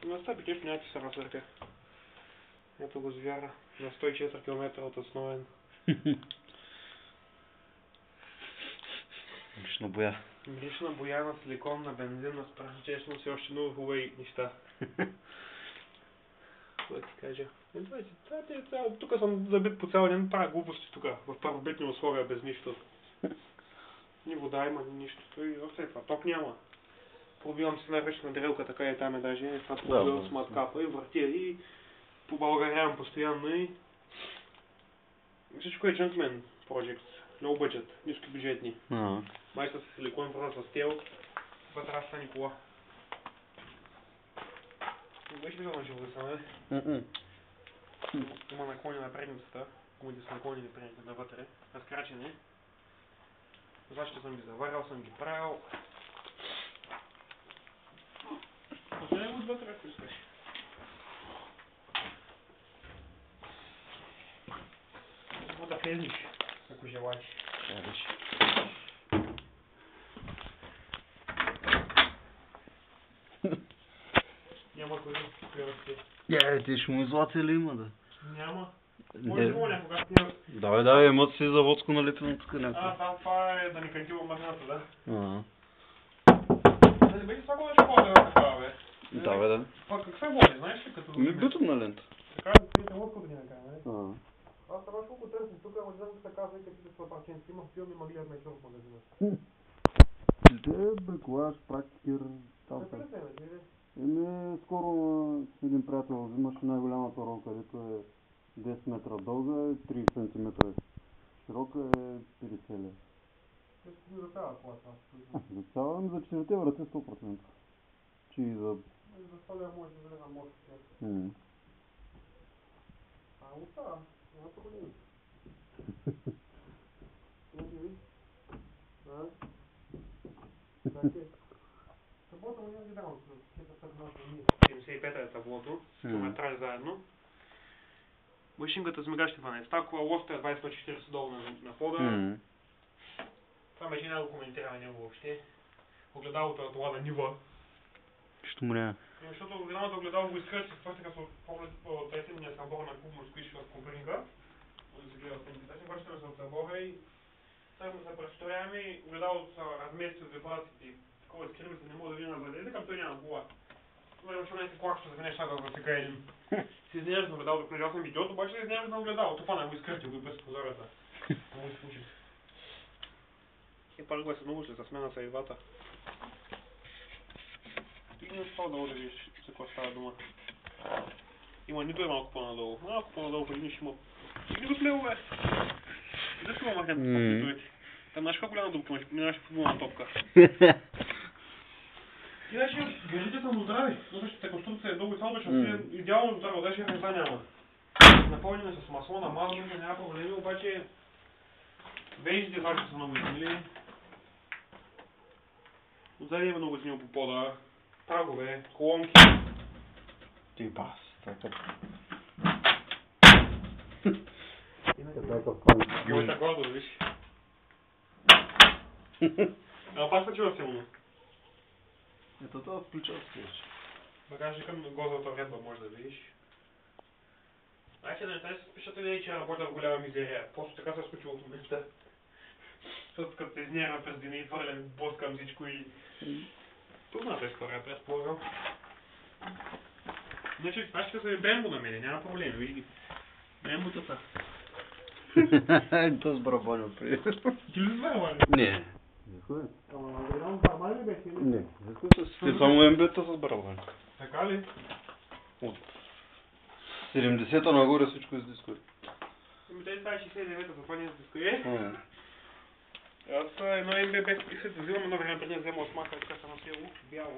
На 105 нещо някакви се разърка. Ето го звяра. На 104 км от основен. Миришна боя. Миришна боя на силикон, на бензин, на спрах. Честно си още много хубави неща. Какво ти кажа? Тук съм забит по цял ден, правя глупости тук, в първобитни условия, без нищо. Ни вода има, ни нищо. И още това, ток няма. Пробивам си най-вече на дрелка, така и там е даже. Това пробивам с маткапа и въртя и побългарявам постоянно и... Всичко е джентлмен project. Low budget, ниски бюджетни. Май с силикон, просто с тел. Това трябва да стане кола. Не беше виждал на живота са, не? Има наклони на предницата. Гумите са наклонени предните навътре. Разкрачени. Зачите съм ги заварял, съм ги правил. Оставя го отвътре, ако искаш. Може да влезнеш, ако желаеш. Няма кой да ти ще му излация ли има, да? Няма. Може да го някога ти... Давай, имат си заводско налепено тук някакво. Да, това е да ни кантива магната, да? Да не беше това го да хода такава, бе? Да. Каква води, знаеш ли като... Битумна лента. Така, да лодка да ги накараме, нали? Аз това колко търсим тук, ама знам, че така, века питаш това парченци, има филми могли да мечор в магазина. Бриколаж, практикир, там са. Скоро един приятел взимаше най-голямата рола, където е 10 метра дълга и 30 см широка е 50 лева. За цяла кола това? За цяла, за 4 врати 100%. Че и за... За 100 лева може да влезе мощ. Оттава, няма проблеми. Таблото му не видявам, 75 е таблото, метраж заедно. Машинката с мигащи фанец. Такова лоста е 20-40 долу на пода. Това между не го коментираме него въобще. Огледалото е това на нива. Що му няма? Защото голямото огледало го изкръси в пътика с поглед по тесения събор на куб морски в компринга. Да се гледа в снимките. Връщаме се от събора и само се престоряваме и огледалото се размести от вибрациите. Такова изкриви се не мога да видя назад. И така той няма кола. Това имаше някакви колак, ще завинеш сега да сега един. Си изнервиш на огледалото, понеже аз съм идиот, обаче се изнервиш на огледалото. Това не го изкръти, го и през позората. Не му се случи. И пак го се научили, за смена са и двата. Ти не успал да видиш за какво става дума. Има нито е малко по-надолу. Малко по-надолу преди ще има. Стигни го с лево, бе! И да си има махнете с битовете. Там знаеш колко голяма дупка имаш, минаваш футболна топка. Иначе гърлите са му здрави. Въпреки конструкция е дълго и слабо, защото си идеално здраво, даже хрена няма. Напълнени с масло, намазване, няма проблеми, обаче веждите също са много измили. Отзади има много снимал по пода. Прагове, колонки. Ти бас, така. Има такова да виж. Пак се чува силно. Ето това включва скеш. Багажника на гозовата вредба може да видиш. Значи да не се спешат идеи, че работя в голяма мизерия. Просто така се случило в момента. Защото като се изнервя през деня и твърлям боскам всичко и... Позната история, предполагам. Значи, това ще са Брембо на мене, няма проблем, виж ги. Бремботата. То с барабаня при. Ти ли с барабаня? Не. Никой. Ама на барабаня ли беше? Не. Ти само МБ-та с барабаня. Така ли? От 70-та нагоре всичко е с дискови. Те това е 69-та, за това не е с дискови. Аз едно МБ без присед взимам, едно време преди да взема от маха, така съм на село, бяло.